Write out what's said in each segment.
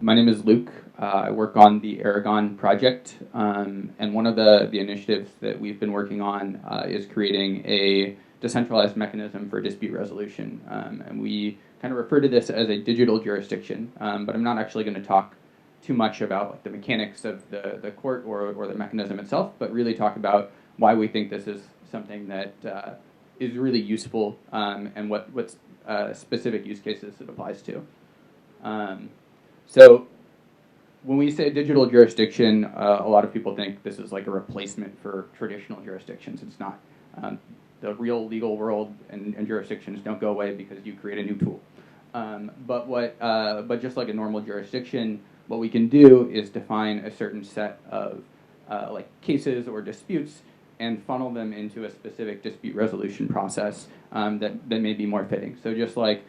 My name is Luke. I work on the Aragon project, and one of the initiatives that we've been working on is creating a decentralized mechanism for dispute resolution. And we kind of refer to this as a digital jurisdiction, but I'm not actually going to talk too much about like, the mechanics of the court or the mechanism itself, but really talk about why we think this is something that is really useful and what specific use cases it applies to. So when we say digital jurisdiction, a lot of people think this is like a replacement for traditional jurisdictions. It's not. The real legal world and jurisdictions don't go away because you create a new tool. But just like a normal jurisdiction, what we can do is define a certain set of like cases or disputes and funnel them into a specific dispute resolution process that may be more fitting. So just like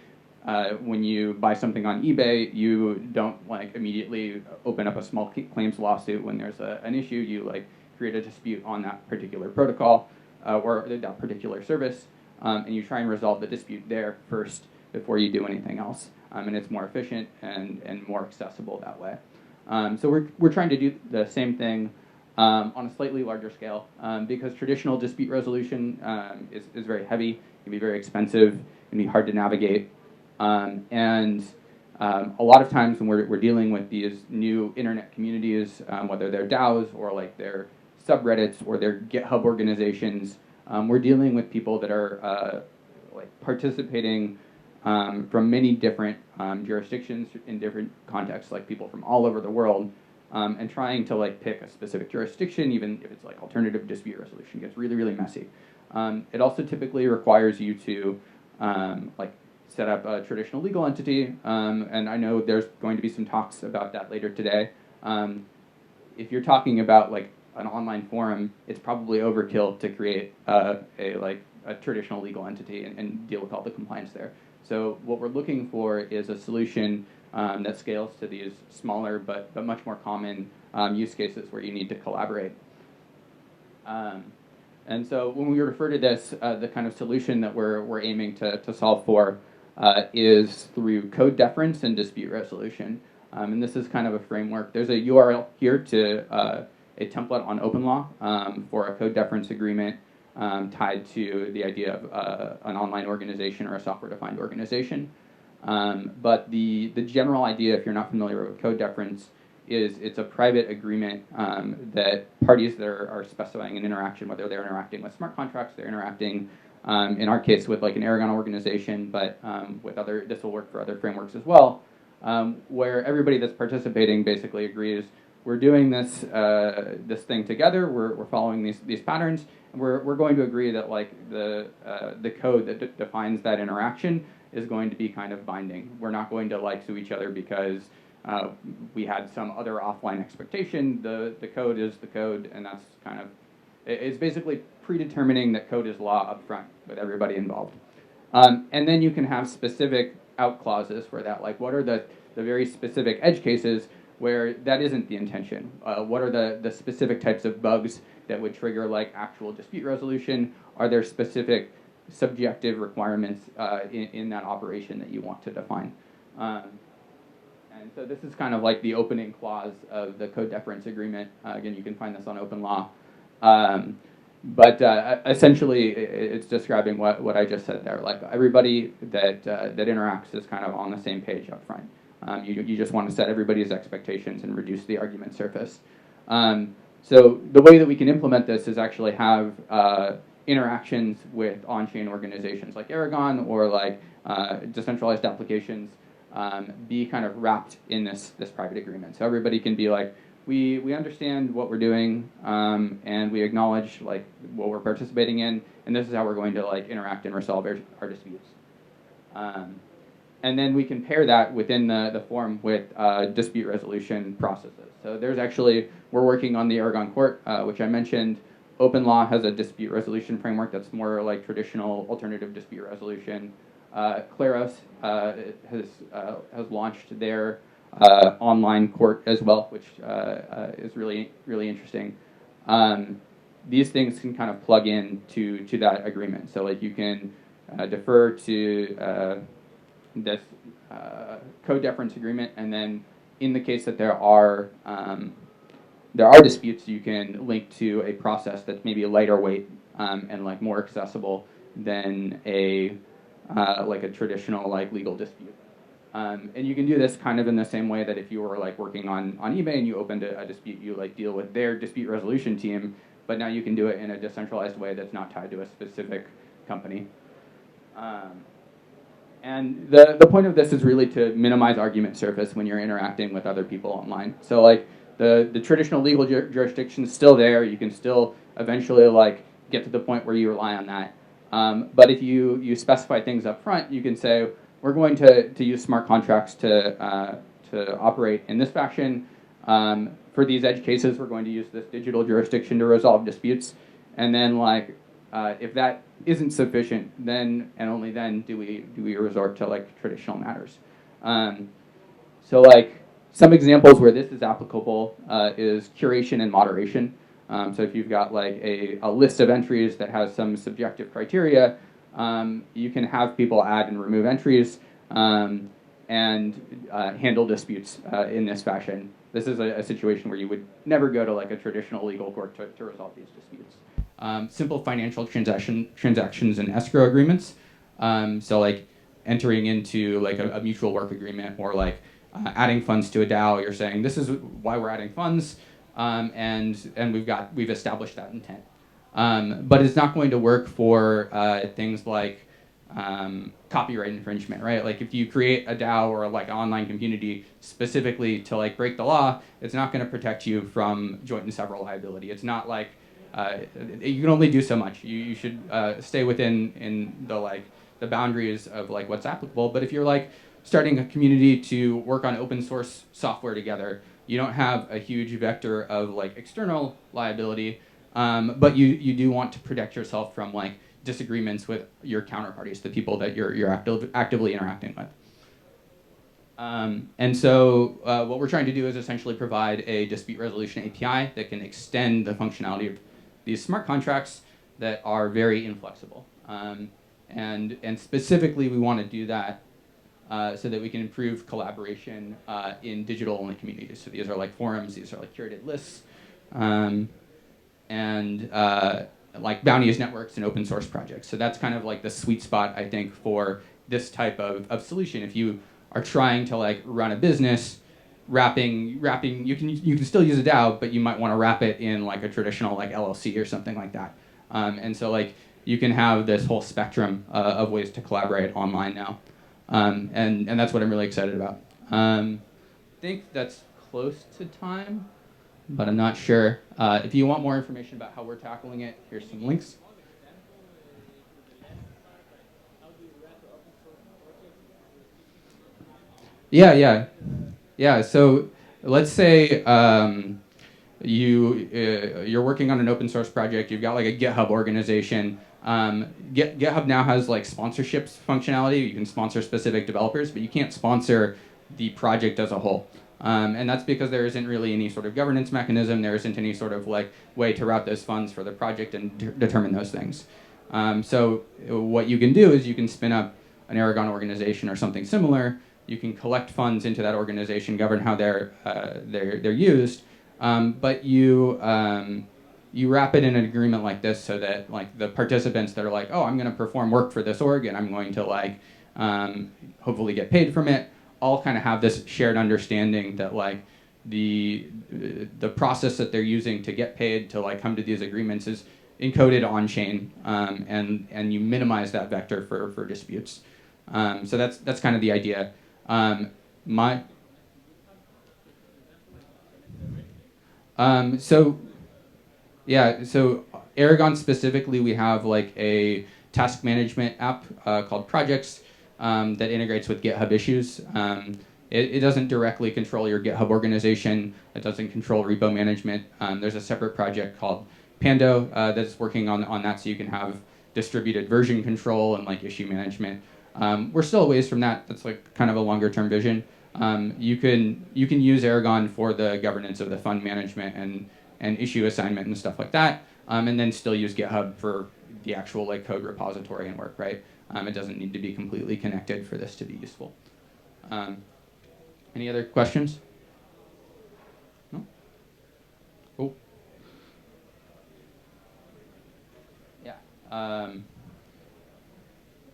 when you buy something on eBay, you don't like immediately open up a small claims lawsuit when there's an issue. You like create a dispute on that particular protocol or that particular service, and you try and resolve the dispute there first before you do anything else. And it's more efficient and more accessible that way. So we're trying to do the same thing on a slightly larger scale because traditional dispute resolution is very heavy, can be very expensive, can be hard to navigate. And a lot of times when we're dealing with these new internet communities, whether they're DAOs or like they're subreddits or they're GitHub organizations, we're dealing with people that are like participating from many different jurisdictions in different contexts, like people from all over the world, and trying to like pick a specific jurisdiction, even if it's like alternative dispute resolution, gets really, really messy. It also typically requires you to like set up a traditional legal entity, and I know there's going to be some talks about that later today. If you're talking about like an online forum, it's probably overkill to create a traditional legal entity and deal with all the compliance there. So what we're looking for is a solution that scales to these smaller but much more common use cases where you need to collaborate. And so when we refer to this, the kind of solution that we're aiming to solve for is through code deference and dispute resolution. And this is kind of a framework. There's a URL here to a template on OpenLaw for a code deference agreement tied to the idea of an online organization or a software-defined organization. But the general idea, if you're not familiar with code deference, is it's a private agreement that parties that are specifying an interaction, whether they're interacting with smart contracts, they're interacting, in our case, with like an Aragon organization, but with other, this will work for other frameworks as well, where everybody that's participating basically agrees, we're doing this this thing together, we're following these patterns, and we're going to agree that like the code that defines that interaction is going to be kind of binding. We're not going to like sue each other because we had some other offline expectation. The code is the code, and that's kind of, it's basically predetermining that code is law up front with everybody involved. And then you can have specific out clauses for that, like what are the very specific edge cases where that isn't the intention? What are the specific types of bugs that would trigger like actual dispute resolution? Are there specific subjective requirements in that operation that you want to define? And so this is kind of like the opening clause of the code deference agreement. Again, you can find this on OpenLaw. But essentially, it's describing what I just said there. Like everybody that interacts is kind of on the same page up front. You just want to set everybody's expectations and reduce the argument surface. So the way that we can implement this is actually have interactions with on-chain organizations like Aragon or like decentralized applications be kind of wrapped in this private agreement. So everybody can be like, we understand what we're doing and we acknowledge like what we're participating in, and this is how we're going to like interact and resolve our disputes. And then we can pair that within the form with dispute resolution processes. So there's actually, we're working on the Aragon court, which I mentioned. OpenLaw has a dispute resolution framework that's more like traditional alternative dispute resolution. Claros has launched their online court as well, which is really, really interesting. These things can kind of plug in to that agreement. So like you can defer to this code deference agreement, and then in the case that there are disputes, you can link to a process that's maybe a lighter weight and like more accessible than a like a traditional like legal dispute. And you can do this kind of in the same way that if you were like working on eBay and you opened a dispute, you like deal with their dispute resolution team, but now you can do it in a decentralized way that's not tied to a specific company. And the point of this is really to minimize argument surface when you're interacting with other people online. So like the traditional legal jurisdiction is still there. You can still eventually like get to the point where you rely on that. But if you specify things up front, you can say, we're going to use smart contracts to operate in this fashion. For these edge cases, we're going to use this digital jurisdiction to resolve disputes. And then like if that isn't sufficient, then and only then do we resort to like traditional matters. So like some examples where this is applicable is curation and moderation. So if you've got like a list of entries that has some subjective criteria, you can have people add and remove entries and handle disputes in this fashion. This is a situation where you would never go to like a traditional legal court to resolve these disputes. Simple financial transactions and escrow agreements. So like entering into like a mutual work agreement or like adding funds to a DAO. You're saying this is why we're adding funds, and we've established that intent. But it's not going to work for things like copyright infringement, right? Like if you create a DAO or like an online community specifically to like break the law, it's not going to protect you from joint and several liability. It's not like you can only do so much. You should stay within the boundaries of like what's applicable. But if you're like starting a community to work on open source software together, you don't have a huge vector of like external liability. But you do want to protect yourself from like disagreements with your counterparties, the people that you're actively interacting with. And so what we're trying to do is essentially provide a dispute resolution API that can extend the functionality of these smart contracts that are very inflexible. And specifically, we want to do that so that we can improve collaboration in digital-only communities. So these are like forums, these are like curated lists. And like bounties networks and open source projects. So that's kind of like the sweet spot, I think, for this type of solution. If you are trying to like run a business, wrapping, you can still use a DAO, but you might want to wrap it in like a traditional like LLC or something like that. And so like you can have this whole spectrum of ways to collaborate online now. And that's what I'm really excited about. I think that's close to time, but I'm not sure. If you want more information about how we're tackling it, here's some links. Yeah. So let's say you're working on an open source project. You've got like a GitHub organization. GitHub now has like sponsorships functionality. You can sponsor specific developers, but you can't sponsor the project as a whole. And that's because there isn't really any sort of governance mechanism. There isn't any sort of like way to route those funds for the project and determine those things. So what you can do is you can spin up an Aragon organization or something similar. You can collect funds into that organization, govern how they're used, but you wrap it in an agreement like this so that like the participants that are like, oh, I'm going to perform work for this org and I'm going to like hopefully get paid from it, all kind of have this shared understanding that like the process that they're using to get paid to like come to these agreements is encoded on chain, and you minimize that vector for disputes. So that's kind of the idea. So Aragon specifically, we have like a task management app called Projects that integrates with GitHub issues. It doesn't directly control your GitHub organization. It doesn't control repo management. There's a separate project called Pando that's working on that, so you can have distributed version control and like issue management. We're still a ways from that. That's like kind of a longer term vision. You can use Aragon for the governance of the fund management and issue assignment and stuff like that, and then still use GitHub for the actual like code repository and work, right? It doesn't need to be completely connected for this to be useful. Any other questions?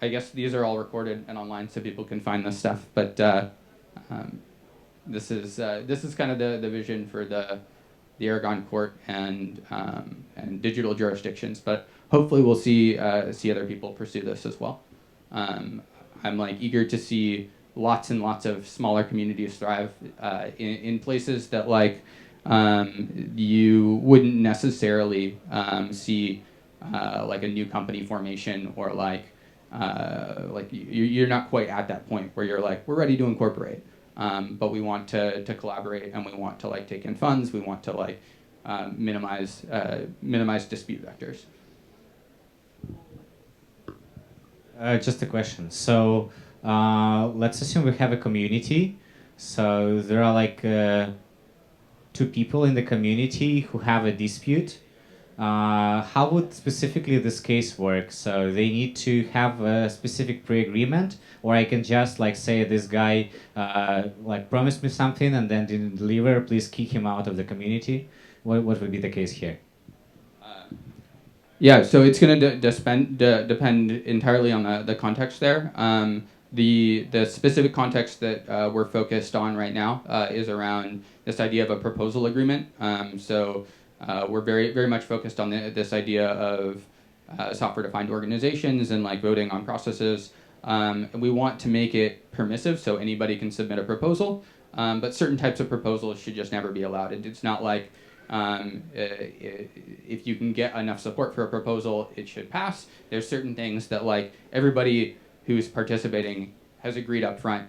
I guess these are all recorded and online, so people can find this stuff. But this is kind of the vision for the Aragon court and digital jurisdictions. But hopefully, we'll see other people pursue this as well. I'm like eager to see lots and lots of smaller communities thrive in places that like you wouldn't necessarily see like a new company formation or like you're not quite at that point where you're like we're ready to incorporate, but we want to collaborate and we want to like take in funds. We want to like minimize dispute vectors. Just a question. So let's assume we have a community. So there are like two people in the community who have a dispute. How would specifically this case work? So they need to have a specific pre-agreement, or I can just like say this guy like promised me something and then didn't deliver. Please kick him out of the community. What would be the case here? Yeah, so it's going to depend entirely on the context there. The specific context that we're focused on right now is around this idea of a proposal agreement. So we're very much focused on this idea of software-defined organizations and like voting on processes. We want to make it permissive so anybody can submit a proposal, but certain types of proposals should just never be allowed. It's not like if you can get enough support for a proposal, it should pass. There's certain things that like everybody who's participating has agreed up front.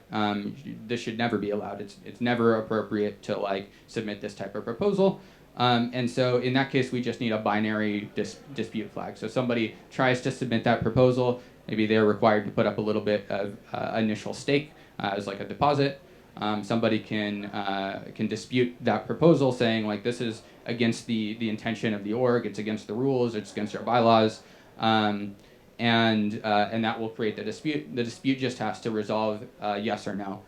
This should never be allowed. It's never appropriate to like submit this type of proposal. And so in that case, we just need a binary dispute flag. So somebody tries to submit that proposal. Maybe they're required to put up a little bit of initial stake as like a deposit. Somebody can dispute that proposal, saying like this is against the intention of the org, it's against the rules, it's against our bylaws, and that will create the dispute. The dispute just has to resolve yes or no.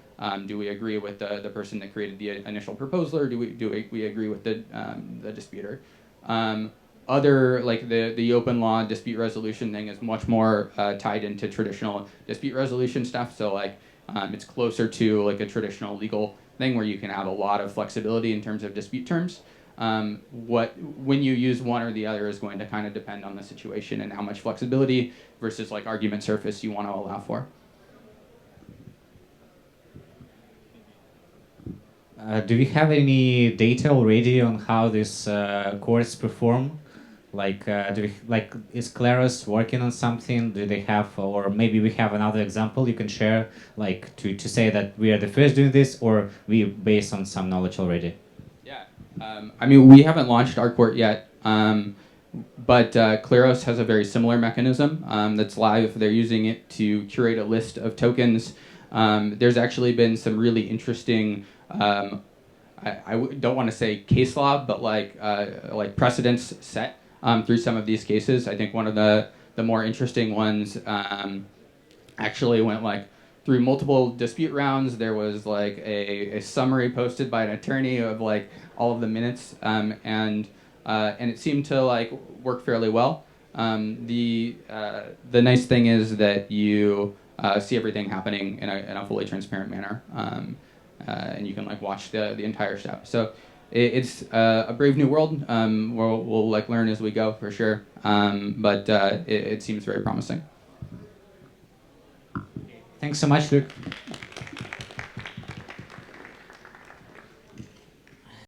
Do we agree with the person that created the initial proposal, or do we agree with the disputer? Other like the open law dispute resolution thing is much more tied into traditional dispute resolution stuff. So like it's closer to like a traditional legal thing where you can have a lot of flexibility in terms of dispute terms. When you use one or the other is going to kind of depend on the situation and how much flexibility versus like argument surface you want to allow for. Do we have any data already on how these courts perform? Like, is Claros working on something? Do they have, or maybe we have another example you can share, like to say that we are the first doing this, or we based on some knowledge already? Yeah, I mean, we haven't launched our court yet, but Claros has a very similar mechanism that's live. They're using it to curate a list of tokens. There's actually been some really interesting, I don't want to say case law, but like precedents set through some of these cases. I think one of the more interesting ones actually went like through multiple dispute rounds. There was like a summary posted by an attorney of like all of the minutes, and it seemed to like work fairly well. The nice thing is that you see everything happening in a fully transparent manner, and you can like watch the entire step. So it's a brave new world. We'll like learn as we go for sure, but it seems very promising. Thanks so much, Luke.